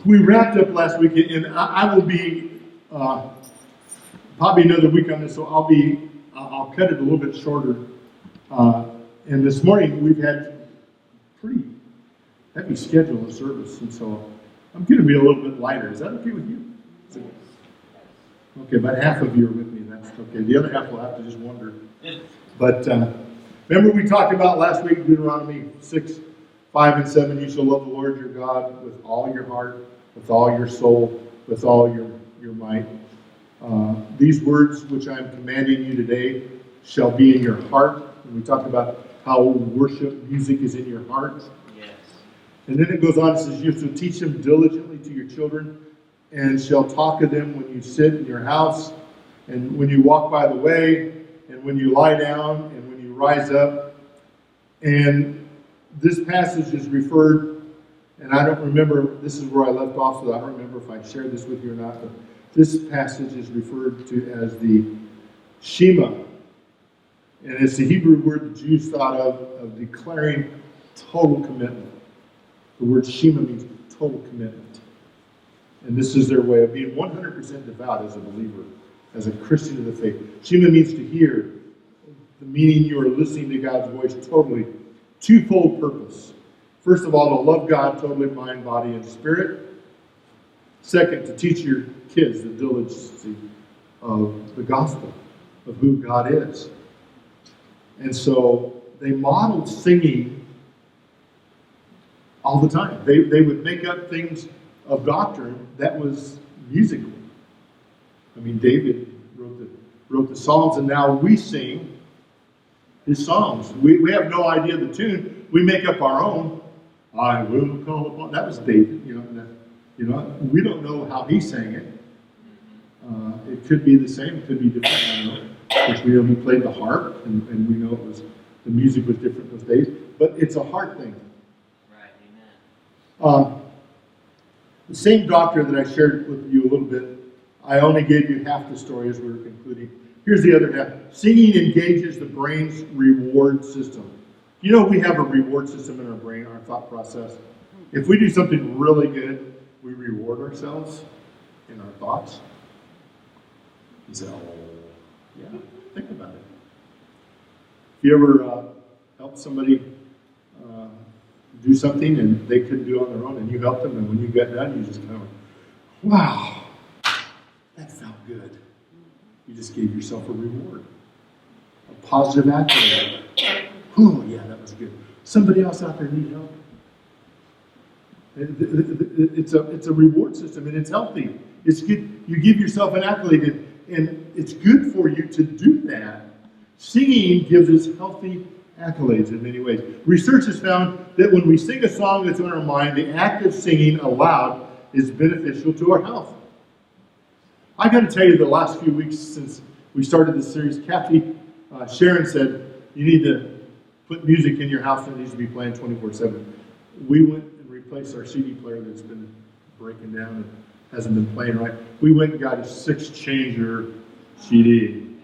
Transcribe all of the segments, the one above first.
We wrapped up last week, and I will be probably another week on this, so I'll cut it a little bit shorter. And this morning we've had a pretty heavy schedule of service, and so I'm going to be a little bit lighter. Is that okay with you? Okay, about half of you are with me. That's okay. The other half will have to just wonder. But remember we talked about last week, Deuteronomy 6:5-7. You shall love the Lord your God with all your heart, with all your soul, with all your might. These words which I am commanding you today shall be in your heart. And we talked about how worship music is in your heart. Yes. And then it goes on and says, you shall teach them diligently to your children, and shall talk of them when you sit in your house, and when you walk by the way, and when you lie down, and when you rise up. And this passage is referred, and I don't remember, this is where I left off, so I don't remember if I shared this with you or not, but this passage is referred to as the Shema. And it's the Hebrew word the Jews thought of declaring total commitment. The word Shema means total commitment. And this is their way of being 100% devout as a believer, as a Christian of the faith. Shema means to hear, the meaning you are listening to God's voice totally. Twofold purpose. First of all, to love God totally, mind, body, and spirit. Second, to teach your kids the diligence of the gospel, of who God is. And so they modeled singing all the time. They would make up things of doctrine that was musical. I mean, David wrote the Psalms, and now we sing his songs. We have no idea the tune. We make up our own. I will call upon. That was David. We don't know how he sang it. It could be the same. It could be different. I don't know. Of course, we know he played the harp, and we know the music was different those days. But it's a heart thing. Right. Amen. The same doctrine that I shared with you a little bit, I only gave you half the story as we were concluding. Here's the other half. Singing engages the brain's reward system. You know, we have a reward system in our brain, our thought process. If we do something really good, we reward ourselves in our thoughts. You say, oh, yeah, think about it. If you ever help somebody do something and they couldn't do it on their own, and you helped them, and when you got done, you just kind of, wow, that felt good. You just gave yourself a reward, a positive accolade. Oh, yeah, that was good. Somebody else out there need help. It's a reward system, and it's healthy. It's good. You give yourself an accolade, and it's good for you to do that. Singing gives us healthy accolades in many ways. Research has found that when we sing a song that's on our mind, the act of singing aloud is beneficial to our health. I got to tell you, the last few weeks since we started this series, Kathy Sharon said, you need to put music in your house that needs to be playing 24/7. We went and replaced our CD player that's been breaking down and hasn't been playing right. We went and got a 6-changer CD.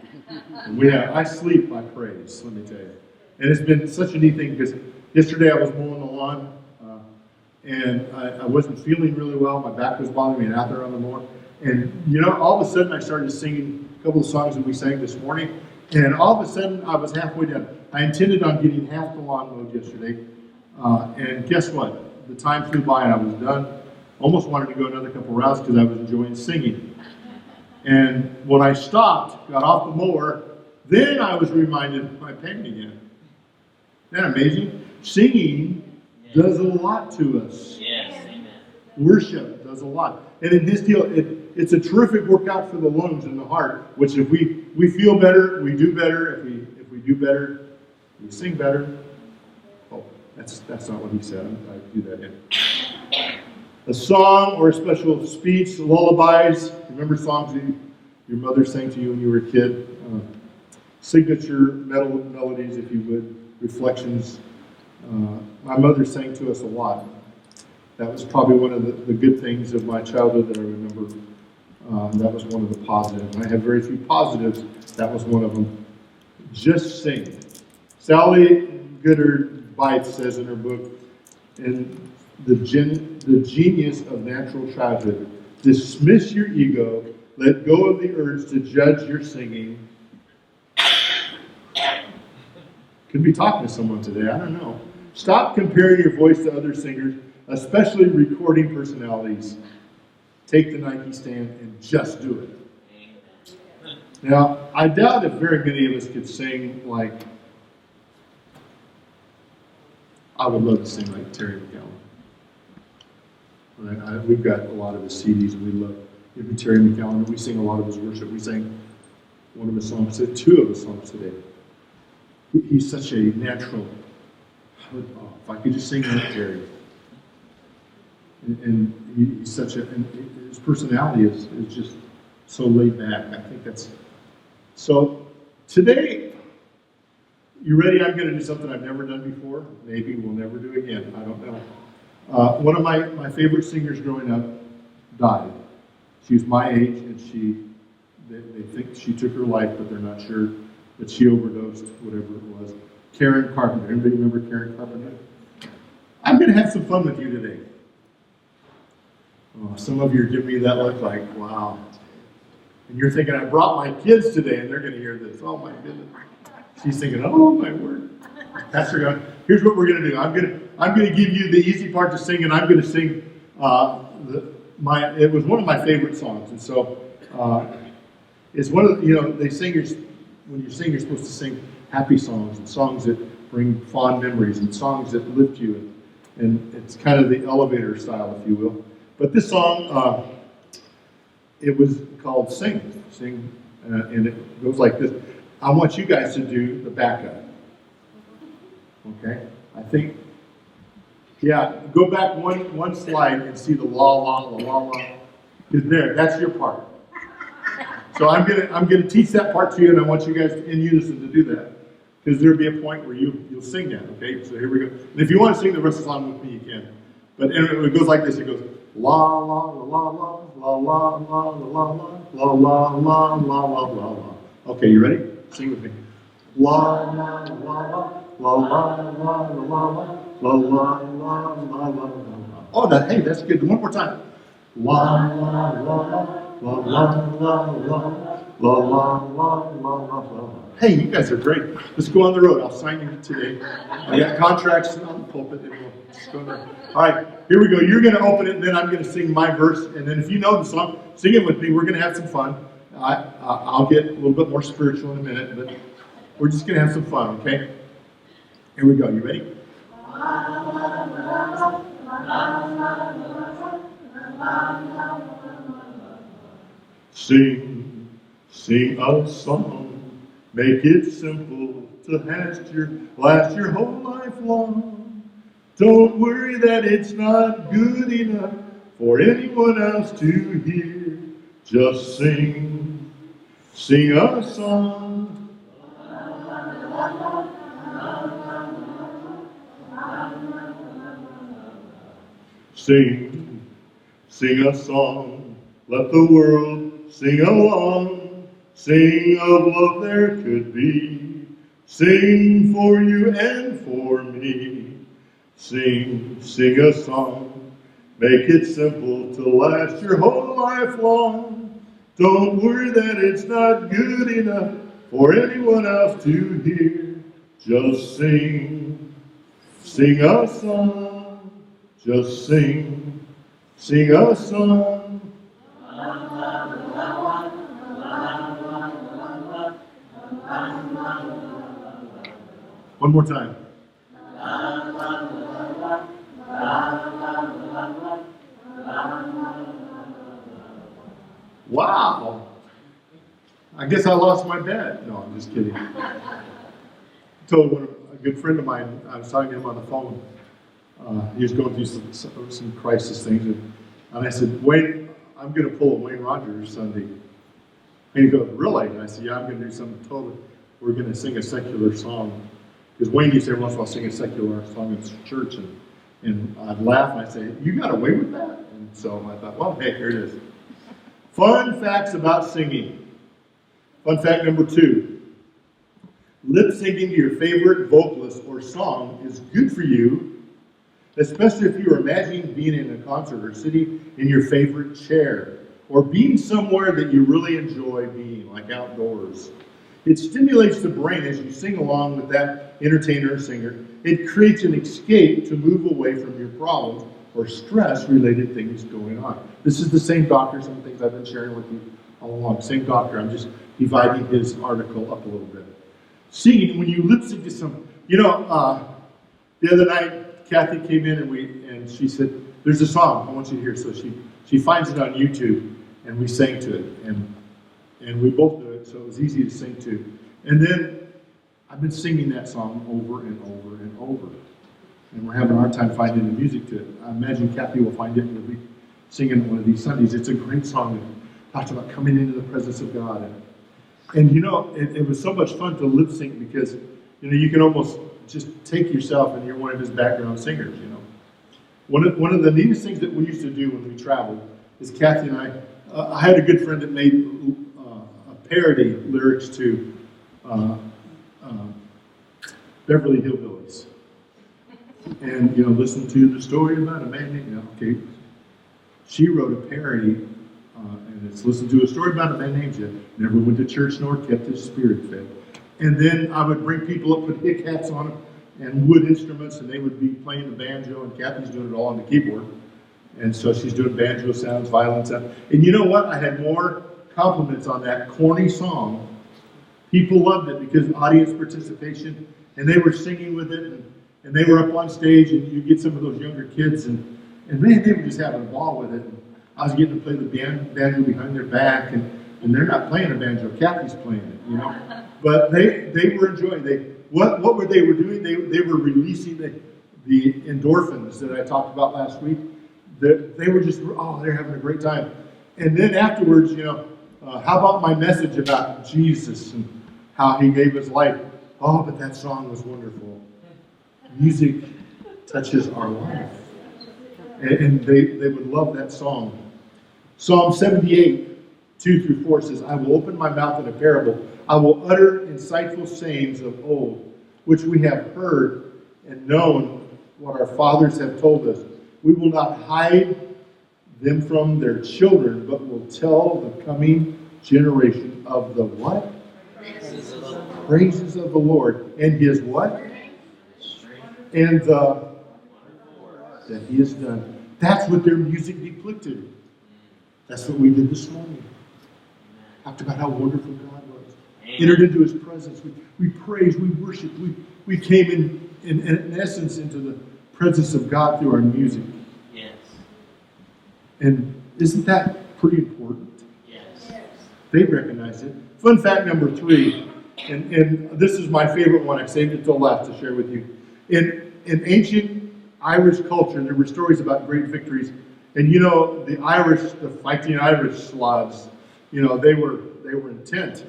And I sleep by praise, let me tell you. And it's been such a neat thing because yesterday I was mowing the lawn and I wasn't feeling really well. My back was bothering me and out there on the mower. And all of a sudden I started singing a couple of songs that we sang this morning. And all of a sudden I was halfway done. I intended on getting half the lawn mowed yesterday. And guess what? The time flew by and I was done. Almost wanted to go another couple rounds because I was enjoying singing. And when I stopped, got off the mower, then I was reminded of my pain again. Isn't that amazing? Singing does a lot to us. Yes, amen. Worship does a lot. And in this deal, it's a terrific workout for the lungs and the heart, which if we feel better, we do better. If we do better, we sing better. Oh, that's not what he said. I do that in. A song or a special speech, lullabies. Remember songs that your mother sang to you when you were a kid? Signature melodies, if you would. Reflections. My mother sang to us a lot. That was probably one of the good things of my childhood that I remember. That was one of the positives. And I had very few positives. That was one of them. Just sing. Sally Goodard Bites says in her book, and the genius of natural childhood. Dismiss your ego. Let go of the urge to judge your singing. Could be talking to someone today. I don't know. Stop comparing your voice to other singers, especially recording personalities. Take the Nike stand and just do it. Now, I doubt if very many of us could sing like, I would love to sing like Terry McCallum. We've got a lot of his CDs, and we love Terry McCallum. We sing a lot of his worship. We sang one of his songs, two of his songs today. He's such a natural. If I could just sing like Terry. And he's such a, and his personality is just so laid back. I think that's, so today, you ready? I'm going to do something I've never done before. Maybe we'll never do again. I don't know. One of my favorite singers growing up died. She was my age, and they think she took her life, but they're not sure that she overdosed, whatever it was. Karen Carpenter. Anybody remember Karen Carpenter? I'm going to have some fun with you today. Oh, some of you are giving me that look like, wow. And you're thinking, I brought my kids today, and they're going to hear this. Oh, my goodness. She's thinking, oh, my word. Pastor Gerhold, here's what we're going to do. I'm going to give you the easy part to sing, and I'm going to sing it was one of my favorite songs. And so it's one of the, they sing, when you sing, you're supposed to sing happy songs and songs that bring fond memories and songs that lift you. And it's kind of the elevator style, if you will. But this song, it was called Sing, and it goes like this. I want you guys to do the backup. Okay? I think, yeah, go back one slide and see the la la la la la. Is there? That's your part. So I'm gonna teach that part to you, and I want you guys in unison to do that, because there'll be a point where you'll sing that. Okay? So here we go. And if you want to sing the rest of the song with me, you can. But it goes like this. It goes la la la la la la la la la la la la la la la la. Okay, you ready? Sing with me. La la la la la la la la la la la la la. Oh, hey, that's good. One more time. La la la la la la la la la la la. Hey, you guys are great. Let's go on the road. I'll sign you today. I got contracts on the pulpit, and we'll just go on there. All right, here we go. You're going to open it, and then I'm going to sing my verse. And then if you know the song, sing it with me. We're going to have some fun. I'll get a little bit more spiritual in a minute, but we're just going to have some fun, okay? Here we go. You ready? Sing a song. Make it simple to last your whole life long. Don't worry that it's not good enough for anyone else to hear. Just sing a song. Sing a song. Let the world sing along. Sing of love there could be. Sing for you and for me. Sing a song. Make it simple to last your whole life long. Don't worry that it's not good enough for anyone else to hear. Just sing a song. Just sing a song. One more time. Wow. I guess I lost my bet. No, I'm just kidding. I told a good friend of mine, I was talking to him on the phone. He was going through some crisis things. And I said, Wayne, I'm going to pull a Wayne Rogers Sunday. And he goes, really? And I said, yeah, I'm going to do something totally. We're going to sing a secular song. Because Wayne used to every once in a while sing a secular song in church. And I'd laugh and I'd say, you got away with that? And so I thought, well, hey, here it is. Fun facts about singing. Fun fact number 2. Lip syncing to your favorite vocalist or song is good for you especially if you are imagining being in a concert or sitting in your favorite chair or being somewhere that you really enjoy being, like outdoors. It stimulates the brain as you sing along with that entertainer or singer. It creates an escape to move away from your problems or stress-related things going on. This is the same doctor, some things I've been sharing with you all along. Same doctor, I'm just dividing his article up a little bit. Singing, when you lip sync to some, the other night, Kathy came in and she said, there's a song I want you to hear. So she finds it on YouTube, and we sang to it. And we both do it, so it was easy to sing to. And then I've been singing that song over and over and over. And we're having a hard time finding the music to it. I imagine Kathy will find it and we'll be singing it one of these Sundays. It's a great song that talks about coming into the presence of God. And it was so much fun to lip sync because, you can almost just take yourself and you're one of his background singers, One of the neatest things that we used to do when we traveled is Kathy and I had a good friend that made a parody lyrics to Beverly Hillbillies. And, listen to the story about a man named, okay. She wrote a parody, and it's listen to a story about a man named Jim, never went to church nor kept his spirit fed. And then I would bring people up, put hick hats on them, and wood instruments, and they would be playing the banjo, and Kathy's doing it all on the keyboard. And so she's doing banjo sounds, violin sounds. And you know what? I had more compliments on that corny song. People loved it because audience participation, and they were singing with it, and they were up on stage, and you get some of those younger kids, and man, they were just having a ball with it. And I was getting to play the banjo behind their back, and they're not playing a banjo. Kathy's playing it, But they were enjoying. What were they were doing? They were releasing the endorphins that I talked about last week. They were just they're having a great time. And then afterwards, how about my message about Jesus and how He gave His life? Oh, but that song was wonderful. Music touches our life. And they would love that song. Psalm 78, 2-4 says, I will open my mouth in a parable. I will utter insightful sayings of old, which we have heard and known what our fathers have told us. We will not hide them from their children, but will tell the coming generation of the what? Praises of the Lord. Praises of the Lord. And His what? And the that He has done. That's what their music depicted. That's what we did this morning. Talked about how wonderful God was. Entered into His presence. We praised, we worshiped, we came in essence into the presence of God through our music. Yes. And isn't that pretty important? Yes. They recognize it. Fun fact number 3, and this is my favorite one. I saved it till last to share with you. In ancient Irish culture, there were stories about great victories. And the Irish, the fighting Irish Slavs, they were intent.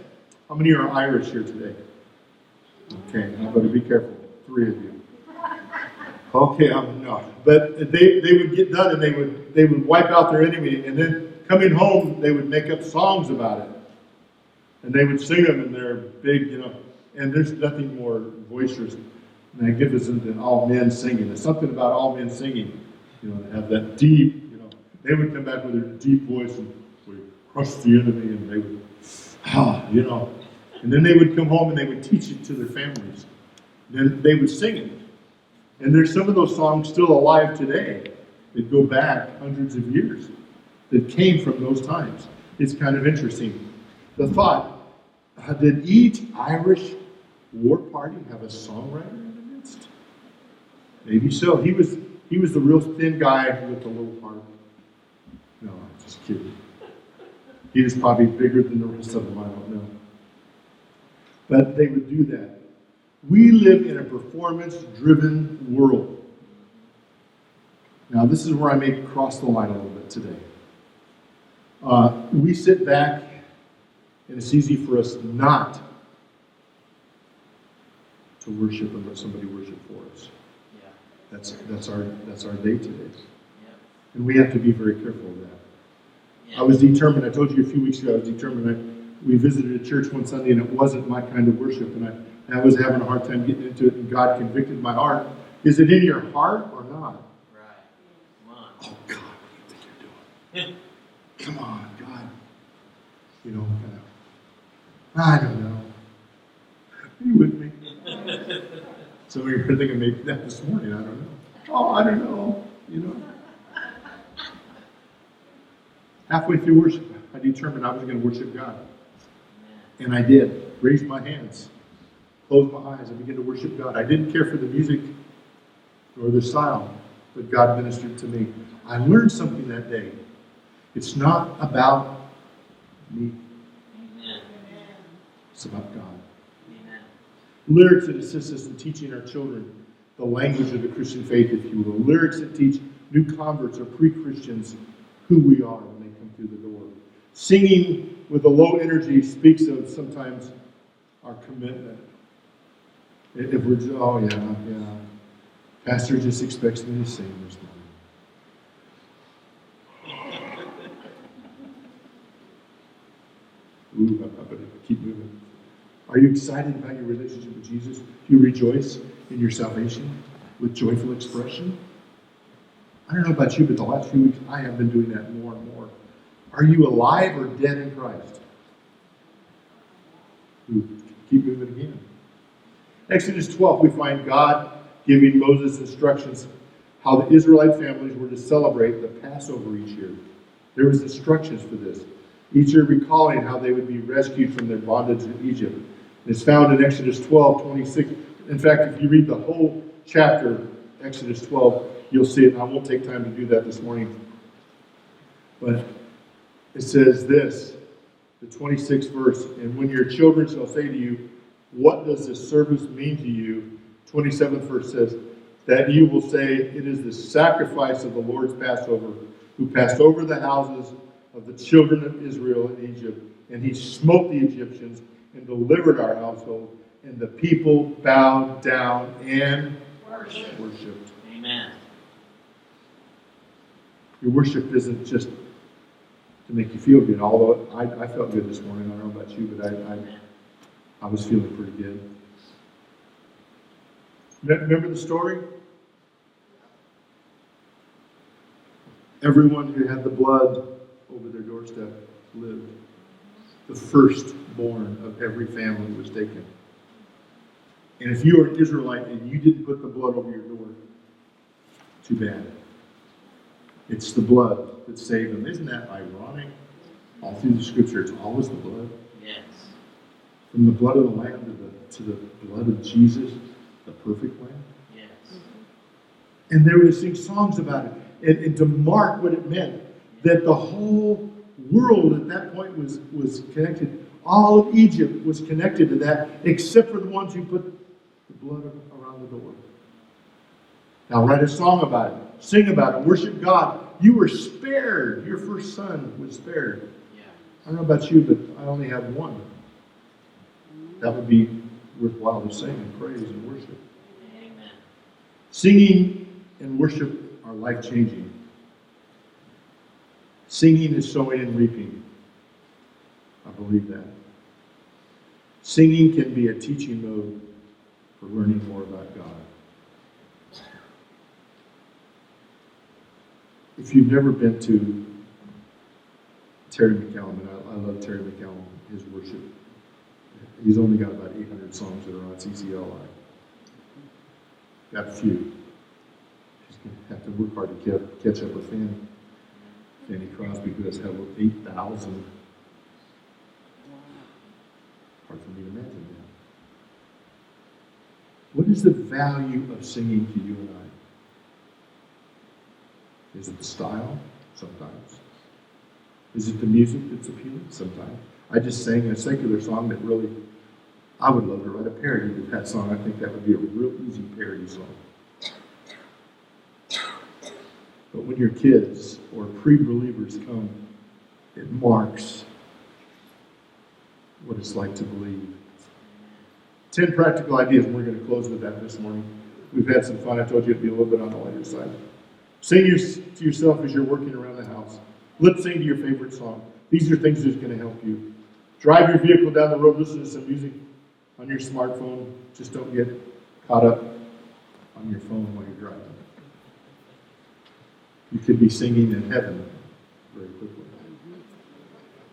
How many are Irish here today? Okay, I'm going to be careful. 3 of you. Okay, I'm not. But they would get done and they would wipe out their enemy, and then coming home they would make up songs about it. And they would sing them, and they're big, and there's nothing more boisterous, magnificent than all men singing. There's something about all men singing, to have that deep, they would come back with their deep voice and we crush the enemy, and they would, and then they would come home and they would teach it to their families. Then they would sing it. And there's some of those songs still alive today that go back hundreds of years that came from those times. It's kind of interesting. The thought, did each Irish war party have a songwriter in the midst? Maybe so. He was the real thin guy with the little part. No, I'm just kidding. He was probably bigger than the rest of them, I don't know. But they would do that. We live in a performance-driven world. Now, this is where I may cross the line a little bit today. We sit back, and it's easy for us not to worship and let somebody worship for us. Yeah. That's our day today. Yeah. And we have to be very careful of that. Yeah. I was determined, I told you a few weeks ago, we visited a church one Sunday, and it wasn't my kind of worship, and I was having a hard time getting into it, and God convicted my heart. Is it in your heart or not? Come on, God. You know, kind of, I don't know. Are you with me? Some of you are thinking maybe that this morning. I don't know. Oh, I don't know. You know. Halfway through worship, I determined I was going to worship God. And I did. Raised my hands. Closed my eyes. I began to worship God. I didn't care for the music or the style, but God ministered to me. I learned something that day. It's not about me. Amen. It's about God. Amen. Lyrics that assist us in teaching our children the language of the Christian faith, if you will. Lyrics that teach new converts or pre-Christians who we are when they come through the door. Singing with a low energy speaks of sometimes our commitment. If we're just, oh yeah. Pastor just expects me to sing this morning. Ooh, I better keep moving. Are you excited about your relationship with Jesus? Do you rejoice in your salvation with joyful expression? I don't know about you, but the last few weeks I have been doing that more and more. Are you alive or dead in Christ? Ooh, keep moving again. Exodus 12, we find God giving Moses instructions how the Israelite families were to celebrate the Passover each year. There was instructions for this. Each year recalling how they would be rescued from their bondage in Egypt. It's found in Exodus 12:26. In fact, if you read the whole chapter, Exodus 12, you'll see it. I won't take time to do that this morning. But it says this, the 26th verse, and when your children shall say to you, what does this service mean to you? 27th verse says, that you will say, it is the sacrifice of the Lord's Passover, who passed over the houses of the children of Israel in Egypt, and he smote the Egyptians and delivered our household, and the people bowed down and worshipped. Amen. Your worship isn't just to make you feel good, although I felt good this morning. I don't know about you, but I was feeling pretty good. Remember the story? Everyone who had the blood over their doorstep lived. The firstborn of every family was taken. And if you are an Israelite and you didn't put the blood over your door, too bad. It's the blood that saved them. Isn't that ironic? All through the scripture, it's always the blood. Yes. From the blood of the Lamb to the blood of Jesus, the perfect Lamb. Yes. And they were to sing songs about it and to mark what it meant. That the whole world at that point was connected. All of Egypt was connected to that, except for the ones who put the blood around the door. Now write a song about it. Sing about it. Worship God. You were spared. Your first son was spared. Yeah. I don't know about you, but I only have one. That would be worthwhile to sing and praise and worship. Amen. Singing and worship are life-changing. Singing is sowing and reaping. I believe that. Singing can be a teaching mode for learning more about God. If you've never been to Terry McCallum, and I love Terry McCallum, his worship. He's only got about 800 songs that are on CCLI. Got a few. He's going to have to work hard to catch up with Fanny. Fanny Crosby, who has had 8,000. Hard for me to imagine that. What is the value of singing to you and I? Is it the style? Sometimes. Is it the music that's appealing? Sometimes. I just sang a secular song that really, I would love to write a parody of that song. I think that would be a real easy parody song. But when your kids or pre-believers come, it marks what it's like to believe. 10 practical ideas, and we're going to close with that this morning. We've had some fun. I told you it'd be a little bit on the lighter side. Sing to yourself as you're working around the house. Lip sing to your favorite song. These are things that's going to help you. Drive your vehicle down the road, listen to some music on your smartphone. Just don't get caught up on your phone while you're driving. You could be singing in heaven very quickly.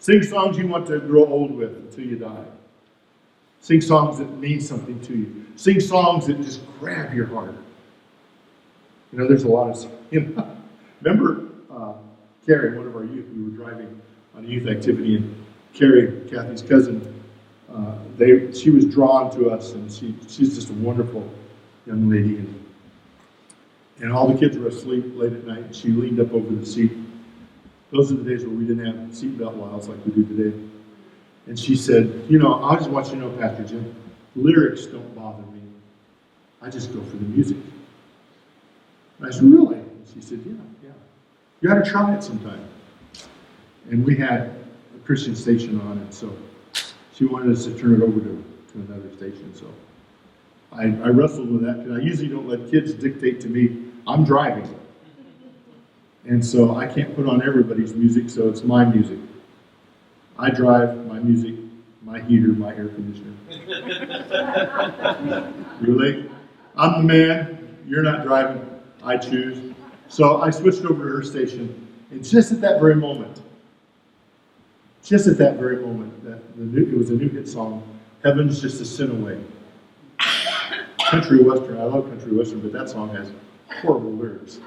Sing songs you want to grow old with until you die. Sing songs that mean something to you. Sing songs that just grab your heart. You know, there's a lot of, remember Carrie, one of our youth, we were driving on a youth activity, and Carrie, Kathy's cousin, she was drawn to us, and she's just a wonderful young lady. And all the kids were asleep late at night, and she leaned up over the seat. Those are the days where we didn't have seatbelt laws like we do today. And she said, you know, I just want you to know, Pastor Jim, lyrics don't bother me. I just go for the music. And I said, really? And she said, yeah. You ought to try it sometime. And we had a Christian station on, and so she wanted us to turn it over to another station. So I wrestled with that, because I usually don't let kids dictate to me. I'm driving. And so I can't put on everybody's music, so it's my music. I drive, my music, my heater, my air conditioner. Really? I'm the man. You're not driving. I choose. So I switched over to her station, and just at that very moment, it was a new hit song, Heaven's Just a Sin Away. Country Western. I love country Western, but that song has horrible lyrics.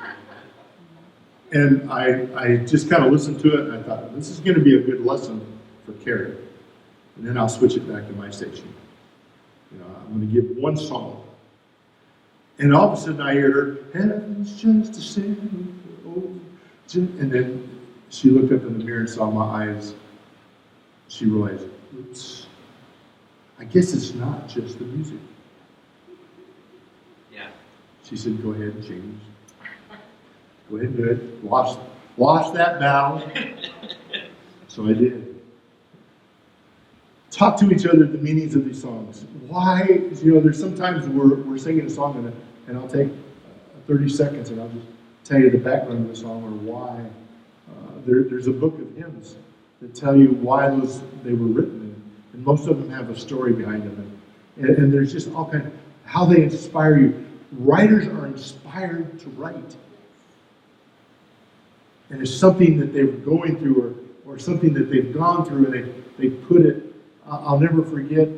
And I just kind of listened to it, and I thought, this is going to be a good lesson for Carrie. And then I'll switch it back to my station. You know, I'm going to give one song. And all of a sudden I hear her, heaven's just a sin. And then she looked up in the mirror and saw my eyes. She realized, oops, I guess it's not just the music. Yeah. She said, go ahead and change. Go ahead and do it. Wash that battle. So I did. Talk to each other the meanings of these songs. Why? You know, there's sometimes we're singing a song and I'll take 30 seconds and I'll just tell you the background of the song or why. There's a book of hymns that tell you why they were written, and most of them have a story behind them. And there's just all kinds of how they inspire you. Writers are inspired to write. And it's something that they were going through or something that they've gone through, and they put it. I'll never forget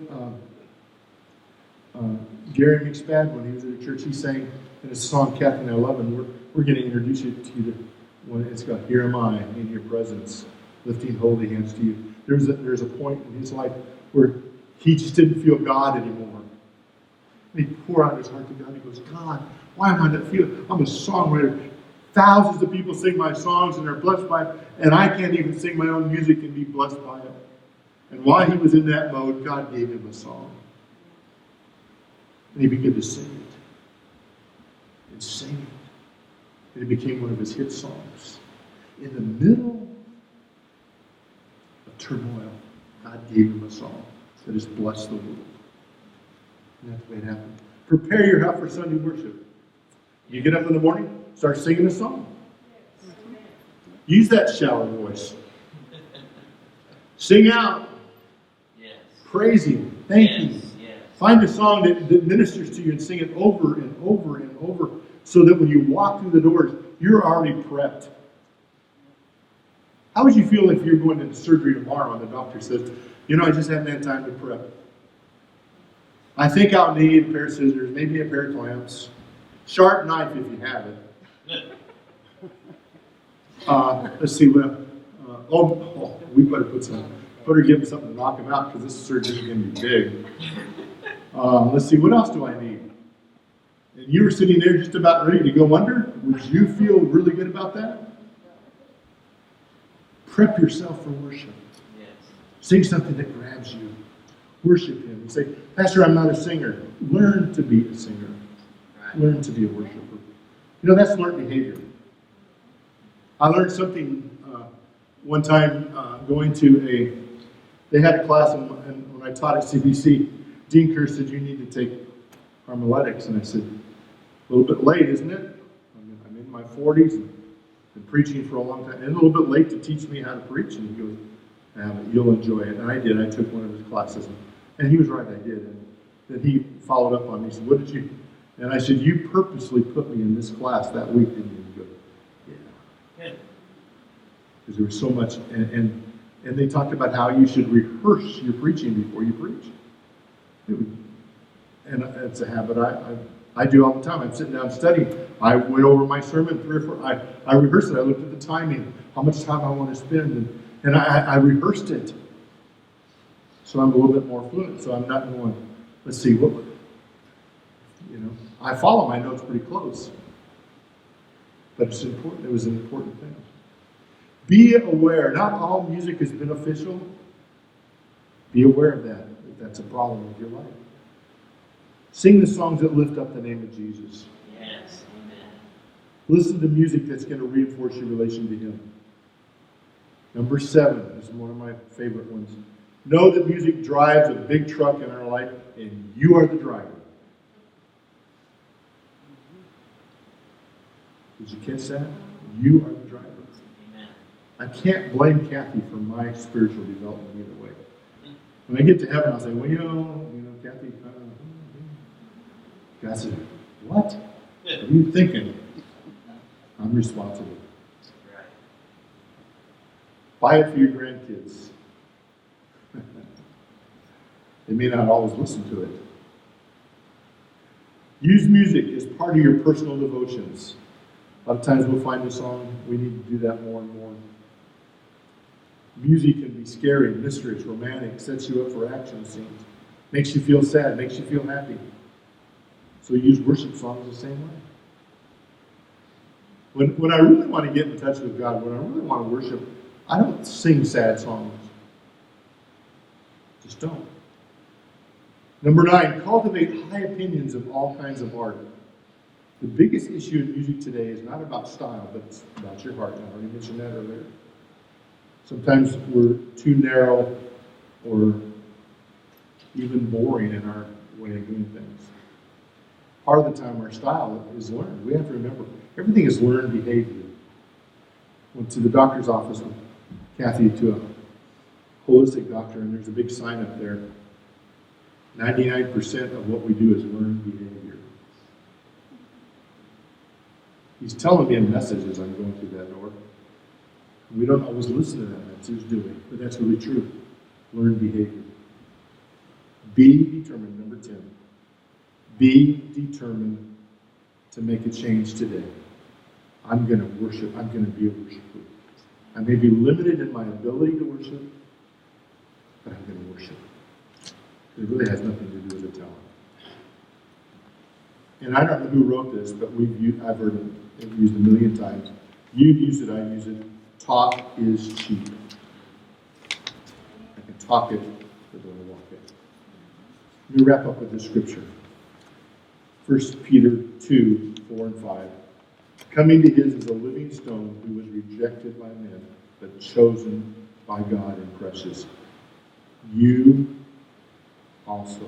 Gary McSpad, when he was at the church, he sang in his song, Kathy and I Love, and we're going to introduce you to when it's got, Here Am I in Your Presence, lifting holy hands to you. There's a point in his life where he just didn't feel God anymore. And he poured out his heart to God. He goes, God, why am I not feeling? I'm a songwriter. Thousands of people sing my songs and are blessed by it, and I can't even sing my own music and be blessed by it. And while he was in that mode, God gave him a song. And he began to sing it. And sing it. And it became one of his hit songs. In the middle of turmoil, God gave him a song that has blessed the world. And that's the way it happened. Prepare your heart for Sunday worship. You get up in the morning, start singing a song. Use that shallow voice. Sing out. Yes. Praise Him. Thank Him. Yes. Find a song that ministers to you and sing it over and over and over so that when you walk through the doors, you're already prepped. How would you feel if you're going into surgery tomorrow and the doctor says, you know, I just haven't had time to prep. I think I'll need a pair of scissors, maybe a pair of clamps, sharp knife if you have it. Let's see. We better better give him something to knock him out because this surgery is going to be big. Let's see. What else do I need? And you were sitting there just about ready to go under. Would you feel really good about that? Prep yourself for worship. Yes. Sing something that grabs you. Worship Him. You say, Pastor, I'm not a singer. Learn to be a singer. Right. Learn to be a worshiper. You know, that's learned behavior. I learned something one time going to they had a class, and when I taught at CBC, Dean Kerr said, you need to take homiletics. And I said, a little bit late, isn't it? I'm in my 40s and been preaching for a long time. And a little bit late to teach me how to preach. And he goes, you'll enjoy it. And I did. I took one of his classes. And he was right, I did. And then he followed up on me. He said, what did you? And I said, you purposely put me in this class that week, didn't you? He goes, yeah. Because there was so much, and they talked about how you should rehearse your preaching before you preach. And it's a habit I do all the time. I'm sitting down studying. I went over my sermon 3 or 4. I rehearsed it. I looked at the timing, how much time I want to spend, and I rehearsed it. So I'm a little bit more fluent. So I'm not going, let's see, what, I follow my notes pretty close. But it's important. It was an important thing. Be aware. Not all music is beneficial. Be aware of that, if that's a problem with your life. Sing the songs that lift up the name of Jesus. Yes. Amen. Listen to music that's going to reinforce your relation to Him. Number 7 is one of my favorite ones. Know that music drives a big truck in our life, and you are the driver. Did you catch that? You are the driver. Amen. I can't blame Kathy for my spiritual development either way. When I get to heaven, I'll say, well, Kathy, God said, what? What are you thinking? I'm responsible. Right. Buy it for your grandkids. They may not always listen to it. Use music as part of your personal devotions. A lot of times we'll find a song, we need to do that more and more. Music can be scary, mysterious, romantic, sets you up for action scenes, makes you feel sad, makes you feel happy. So use worship songs the same way. When I really want to get in touch with God, when I really want to worship, I don't sing sad songs. Just don't. Number 9, cultivate high opinions of all kinds of art. The biggest issue in music today is not about style, but it's about your heart. I already mentioned that earlier. Sometimes we're too narrow or even boring in our way of doing things. Part of the time our style is learned. We have to remember, everything is learned behavior. Went to the doctor's office with Kathy to a holistic doctor, and there's a big sign up there. 99% of what we do is learned behavior. He's telling me a message as I'm going through that door. We don't always listen to that. That's who's doing, but that's really true. Learned behavior. Be determined, number 10. Be determined to make a change today. I'm going to worship. I'm going to be a worshiper. I may be limited in my ability to worship, but I'm going to worship. It really has nothing to do with a talent. And I don't know who wrote this, but I've heard it used a million times. You've used it, I use it. Talk is cheap. I can talk it, but don't walk it. Let me wrap up with this scripture. 1 Peter 2, 4 and 5. Coming to his is a living stone who was rejected by men, but chosen by God and precious. You also,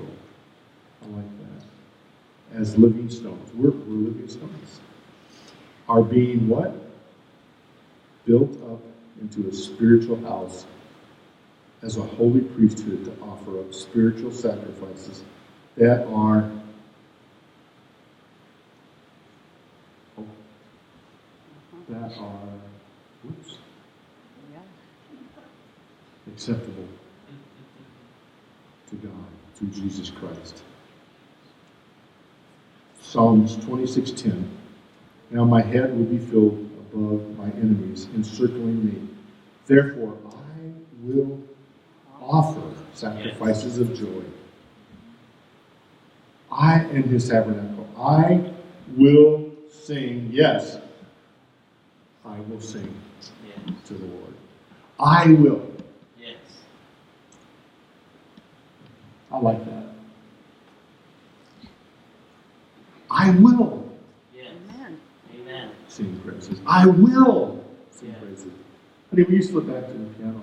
I like that, as living stones. We're living stones. Are being what? Built up into a spiritual house as a holy priesthood to offer up spiritual sacrifices that are acceptable to God through Jesus Christ. Psalms 26:10. Now my head will be filled above my enemies encircling me. Therefore I will offer sacrifices of joy. I am his tabernacle. I will sing. Yes, I will sing to the Lord. I will. Yes. I like that. I will. Yes. Amen. Sing praises. I will sing praises. Honey, will you slip back to the piano?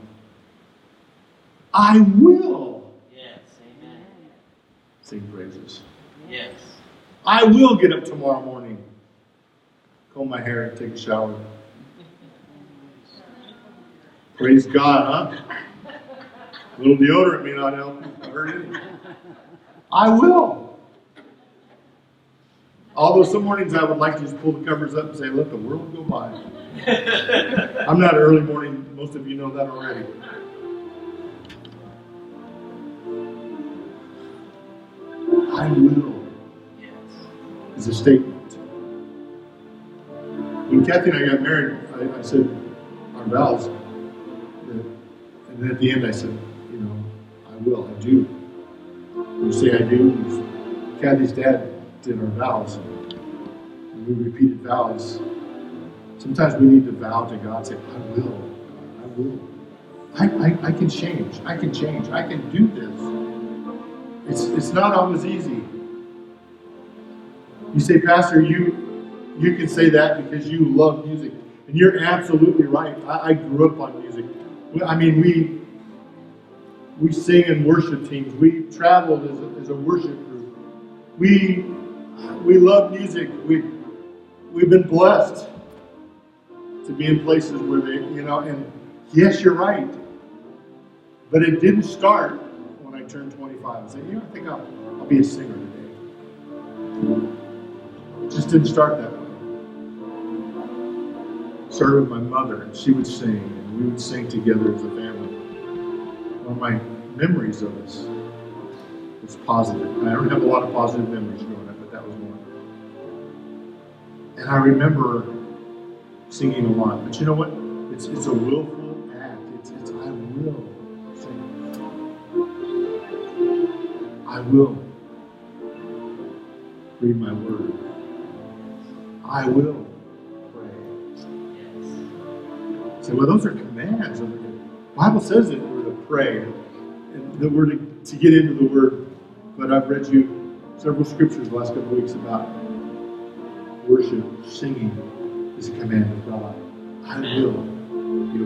I will. Yes. Amen. Sing praises. Yes. I will get up tomorrow morning, comb my hair, and take a shower. Praise God, huh? A little deodorant may not help you. Hurt it. I will. Although some mornings I would like to just pull the covers up and say, let the world go by. I'm not early morning. Most of you know that already. I will Yes. is a statement. When Kathy and I got married, I said our vows. And then at the end I said, I will, I do. When you say I do, Kathy's dad did our vows. And we repeated vows. Sometimes we need to vow to God, say, I will, God, I will. I can change. I can change. I can do this. It's not always easy. You say, Pastor, you can say that because you love music. And you're absolutely right. I grew up on music. I mean, we sing in worship teams. We traveled as a worship group. We love music. We've been blessed to be in places where they, and yes, you're right. But it didn't start when I turned 25 and said, I think I'll be a singer today. It just didn't start that way. It started with my mother, and she would sing, and we would sing together as a family. One of my memories of this was positive. And I don't have a lot of positive memories growing up, but that was one. And I remember singing a lot. But you know what? It's a willful act. It's I will sing. I will read my word. I will pray. Yes. So, well, those are commands. The Bible says that we're to pray, and that we're to get into the Word. But I've read you several scriptures the last couple of weeks about worship, singing is a command of God. I will be